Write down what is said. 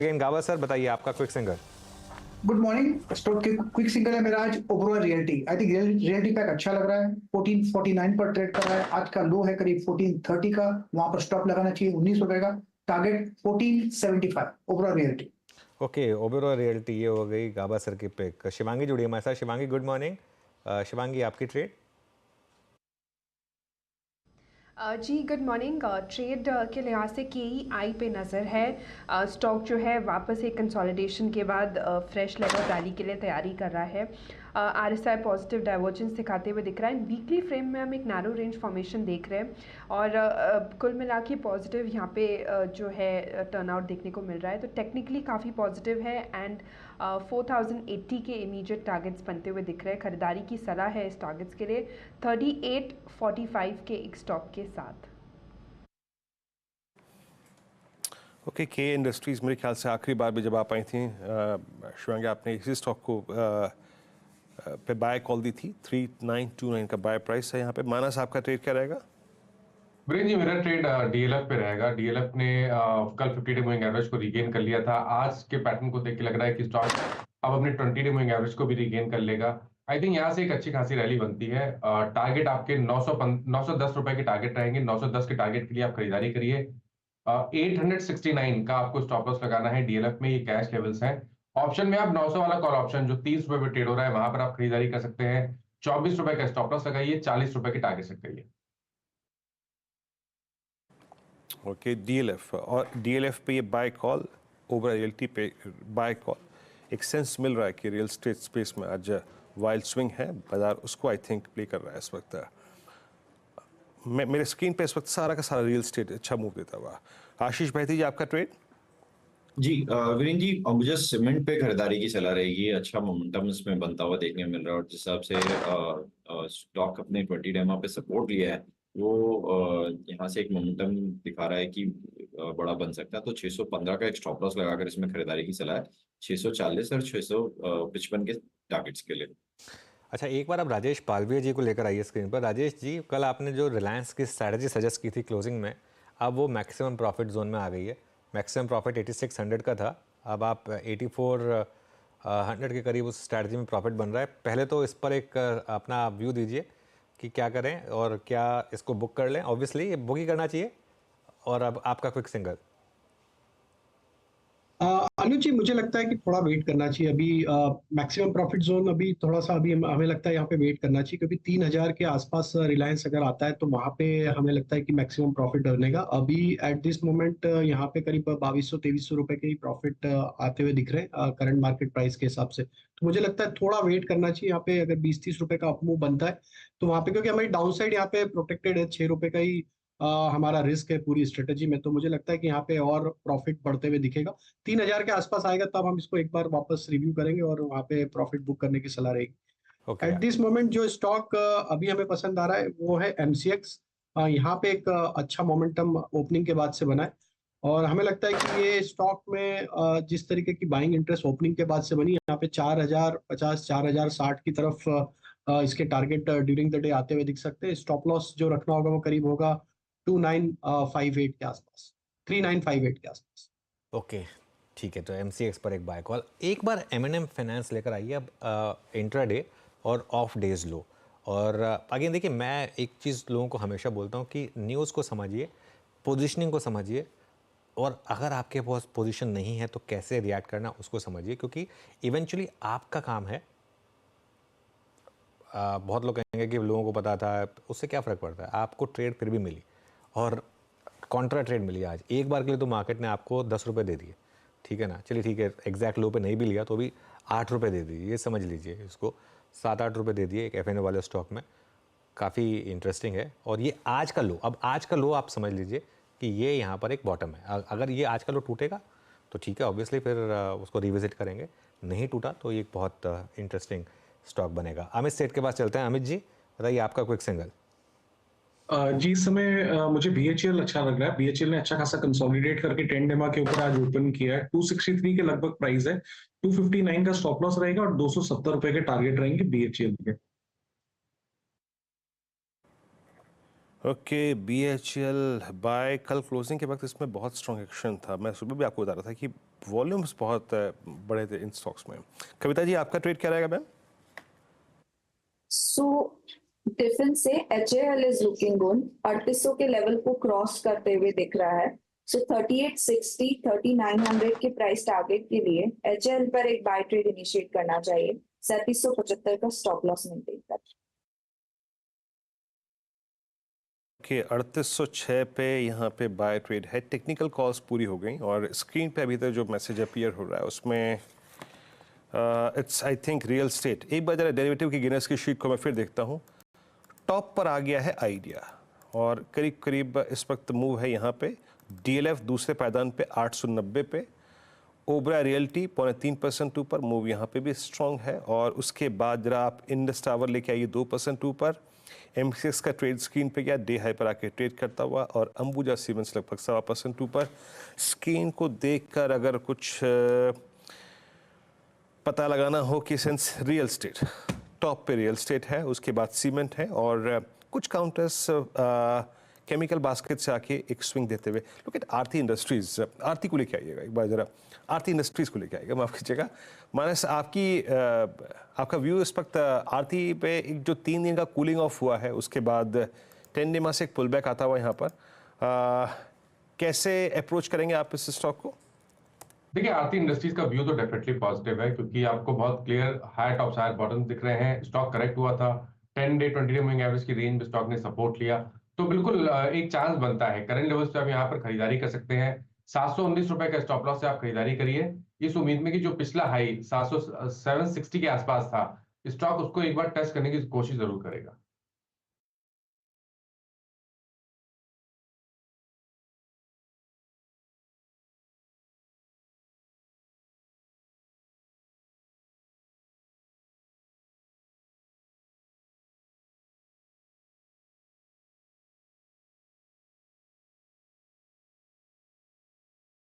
Again गावा sir, बताइए आपका quick singer. Good morning. Stock के क्विक सिंगल है मेरा आज Oberoi realty. I think realty pack अच्छा लग रहा है। 1449 पर ट्रेड कर रहा है। आज का लो है करीब 1430 का, वहां पर स्टॉप लगाना चाहिए 19 रुपए का। टारगेट 1475 ओबेरॉय रियल्टी। ओके, ओबेरॉय रियल्टी ये हो गई गाबा सर की पिक। शिवांगी जुड़ी हमारे साथ। Shivangi good morning. शिवांगी आपकी ट्रेड। जी गुड मॉर्निंग। ट्रेड के लिहाज से KEI पे नज़र है। स्टॉक जो है वापस एक कंसोलिडेशन के बाद फ्रेश लेवल रैली के लिए तैयारी कर रहा है। RSI पॉजिटिव डाइवर्जेंस दिखाते हुए दिख रहा है। वीकली फ्रेम में हम एक नैरो रेंज फॉर्मेशन देख रहे हैं और कुल मिला के पॉजिटिव यहाँ पे जो है टर्नआउट देखने को मिल रहा है। तो टेक्निकली काफ़ी पॉजिटिव है एंड 4080 के इमीडिएट टारगेट्स बनते हुए दिख रहे हैं। खरीदारी की सलाह है इस टारगेट्स के लिए 3845 के एक स्टॉप के साथ। ओके, के इंडस्ट्रीज़ मेरे ख्याल से आखिरी बार भी जब आप आई थी शिवांगी, आपने इसी स्टॉक को पे बाय कॉल दी थी। 3929 का बाय प्राइस है यहाँ पे। मानस आपका ट्रेड क्या रहेगा? वीरेन जी, मेरा ट्रेड डीएलएफ पे रहेगा। डीएलएफ ने कल 50 डे मूविंग एवरेज को रीगेन कर लिया था। आज के पैटर्न को देख के लग रहा है कि स्टॉक अब अपने 20 डे मूविंग एवरेज को भी रीगेन कर लेगा। आई थिंक यहाँ से एक अच्छी खासी रैली बनती है। टारगेट आपके 910 रुपए के टारगेट रहेंगे। 910 के टारगेट के लिए आप खरीदारी करिए। 869 का आपको स्टॉप लॉस लगाना है। डीएलएफ में ये कैश लेवल्स हैं। ऑप्शन में आप 900 वाला कॉल ऑप्शन जो 30 रुपए पे ट्रेड हो रहा है, वहां पर आप खरीदारी कर सकते हैं। 24 रुपए का स्टॉप लॉस लगाइए, 40 रुपए के टारगेट सेट करिए। ओके, डीएलएफ और डीएलएफ पे ये बाय कॉल, ओबेरॉय रियल्टी पे बाय कॉल। एक सेंस मिल रहा है कि रियल स्टेट स्पेस में आज वाइल्ड स्विंग है, बाजार उसको आई थिंक प्ले कर रहा है इस वक्त। मेरे स्क्रीन पे इस वक्त सारा का सारा रियल स्टेट अच्छा मूव देता हुआ। आशीष भाई जी, आपका ट्रेड? जी वीरेंद्र जी, मुझे सीमेंट पे खरीदारी की सलाह रहेगी। अच्छा मोमेंटम इसमें बनता हुआ देखने को मिल रहा है और जिस हिसाब से स्टॉक अपने 20 डेमा पे सपोर्ट लिया है, वो यहाँ से एक मोमेंटम दिखा रहा है कि बड़ा बन सकता है। तो 615 का एक स्टॉप लॉस लगाकर इसमें खरीदारी की सलाह है। 640 और 655 के टारगेट्स के लिए। अच्छा, एक बार आप राजेश पालविया जी को लेकर आइए स्क्रीन पर। राजेश जी, कल आपने जो रिलायंस की स्ट्रैटेजी सजेस्ट की थी क्लोजिंग में, अब वो मैक्सिमम प्रॉफिट जोन में आ गई है। मैक्सिमम प्रॉफिट 8600 का था, अब आप 8400 के करीब उस स्ट्रैटेजी में प्रॉफिट बन रहा है। पहले तो इस पर एक अपना व्यू दीजिए कि क्या करें और क्या इसको बुक कर लें। ऑब्वियसली ये बुक ही करना चाहिए। और अब आपका क्विक सिंगल। अनुज जी, मुझे लगता है कि थोड़ा वेट करना चाहिए अभी। मैक्सिमम प्रॉफिट जोन अभी थोड़ा सा अभी हमें लगता है यहाँ पे वेट करना चाहिए, क्योंकि 3000 के आसपास रिलायंस अगर आता है तो वहां पे हमें लगता है कि मैक्सिमम प्रॉफिट बनेगा। अभी एट दिस मोमेंट यहाँ पे करीब 2200-2300 रुपए के ही प्रॉफिट आते हुए दिख रहे हैं करंट मार्केट प्राइस के हिसाब से। तो मुझे लगता है थोड़ा वेट करना चाहिए यहाँ पे। अगर 20-30 रुपए का अपमूव बनता है तो वहां पे, क्योंकि हमारी डाउन साइड यहाँ पे प्रोटेक्टेड है, 6 रुपए का ही हमारा रिस्क है पूरी स्ट्रेटेजी में। तो मुझे लगता है कि यहाँ पे और प्रॉफिट बढ़ते हुए दिखेगा। 3000 के आसपास आएगा तब हम इसको एक बार वापस रिव्यू करेंगे और वहाँ पे प्रॉफिट बुक करने की सलाह रहेगी। ओके। एट दिस मोमेंट जो स्टॉक अभी हमें पसंद आ रहा है वो है MCX। यहाँ पे एक अच्छा मोमेंटम ओपनिंग के बाद से बना है और हमें लगता है कि ये स्टॉक में जिस तरीके की बाइंग इंटरेस्ट ओपनिंग के बाद से बनी, यहाँ पे 4050 4060 की तरफ इसके टारगेट ड्यूरिंग द डे आते हुए दिख सकते हैं। स्टॉप लॉस जो रखना होगा वो करीब होगा 2958 के आसपास, 3958 के आसपास। ओके, ठीक है। तो MCX पर एक बाय कॉल। एक बार M&M फाइनेंस लेकर आइए अब इंट्राडे और ऑफ डेज लो। और अगेन देखिए, मैं एक चीज़ लोगों को हमेशा बोलता हूँ कि न्यूज़ को समझिए, पोजीशनिंग को समझिए, और अगर आपके पास पोजीशन नहीं है तो कैसे रिएक्ट करना उसको समझिए, क्योंकि इवेंचुअली आपका काम है। बहुत लोग कहेंगे कि लोगों को पता था, उससे क्या फ़र्क पड़ता है। आपको ट्रेड फिर भी मिली और कॉन्ट्रा ट्रेड मिली आज। एक बार के लिए तो मार्केट ने आपको 10 रुपये दे दिए, ठीक है ना। चलिए ठीक है, एग्जैक्ट लो पे नहीं भी लिया तो भी 8 रुपये दे दिए, ये समझ लीजिए इसको। 7-8 रुपये दे दिए एक FNO वाले स्टॉक में। काफ़ी इंटरेस्टिंग है। और ये आज का लो, अब आज का लो आप समझ लीजिए कि ये यहाँ पर एक बॉटम है। अगर ये आज का लो टूटेगा तो ठीक है, ऑब्वियसली फिर उसको रिविजिट करेंगे। नहीं टूटा तो ये एक बहुत इंटरेस्टिंग स्टॉक बनेगा। अमित सेठ के पास चलते हैं। अमित जी, बताइए आपका क्विक सिंगल। जी, इस समय मुझे BHEL अच्छा लग रहा है। BHEL ने अच्छा खासा कंसोलिडेट करके 10 डेमा के ऊपर आज ओपन किया है। 263 के लगभग प्राइस है। 259 का स्टॉप लॉस रहेगा और 270 रुपए के टारगेट रहेंगे BHEL के। Okay, BHEL bye. कल क्लोजिंग के वक्त इसमें बहुत स्ट्रॉन्ग एक्शन था। मैं सुबह भी आपको बता रहा था कि वॉल्यूम्स बहुत बड़े थे इन स्टॉक्स में। कविता जी, आपका ट्रेड क्या रहेगा मैम? सो डिफेंस से HAL इज लुकिंग गुड, 3800 के लेवल को क्रॉस करते हुए दिख रहा है। सो 3860 3900 के प्राइस टारगेट के लिए HAL पर एक बाय ट्रेड इनिशिएट करना चाहिए, 3775 का स्टॉप लॉस मेंटेन कर। कि 3806 पे यहाँ पे बाय ट्रेड है। टेक्निकल कॉल्स पूरी हो गई और स्क्रीन पे अभी तक जो मैसेज अपीयर हो रहा है उसमें it's I think real estate. एक बार जरा डेरिवेटिव की गिनर्स की शीट को मैं फिर देखता हूँ। टॉप पर आ गया है आइडिया और करीब करीब इस वक्त मूव है यहाँ पे। DLF दूसरे पायदान पे 890 पे। ओबरा रियल्टी 0.3% ऊपर, मूव यहाँ पे भी स्ट्रॉन्ग है। और उसके बाद जरा आप इंडस टावर लेके आइए 2% ऊपर। MCX का ट्रेड स्क्रीन पे गया, डे हाई पर आके ट्रेड करता हुआ। और अंबुजा सीमेंट्स लगभग 1.25% ऊपर। स्क्रीन को देखकर अगर कुछ पता लगाना हो कि सेंस रियल स्टेट, टॉप पे रियल स्टेट है, उसके बाद सीमेंट है और कुछ काउंटर्स केमिकल बास्केट से आके एक स्विंग देते हुए। Look at Aarti industries. Aarti को लेके आइएगा एक बार जरा, आरती इंडस्ट्रीज को लेके आइएगा, माफ कीजिएगा मानस। आपका व्यू इस वक्त आरती पे एक जो 3 दिन का कूलिंग ऑफ हुआ है, उसके बाद 10 डे से एक पुल बैक आता हुआ यहाँ पर, कैसे अप्रोच करेंगे आप इस स्टॉक को? देखिए, आरती इंडस्ट्रीज का व्यू तो डेफिनेटली पॉजिटिव है, क्योंकि आपको बहुत clear high tops high bottom दिख रहे हैं। स्टॉक करेक्ट हुआ था, 10 डे 20 डे मूविंग एवरेज की रेंज में स्टॉक ने सपोर्ट लिया, तो बिल्कुल एक चांस बनता है। करंट लेवल्स पे आप यहाँ पर खरीदारी कर सकते हैं। 719 रुपए का स्टॉप लॉस से आप खरीदारी करिए, इस उम्मीद में कि जो पिछला हाई 760 के आसपास था, स्टॉक उसको एक बार टेस्ट करने की कोशिश जरूर करेगा।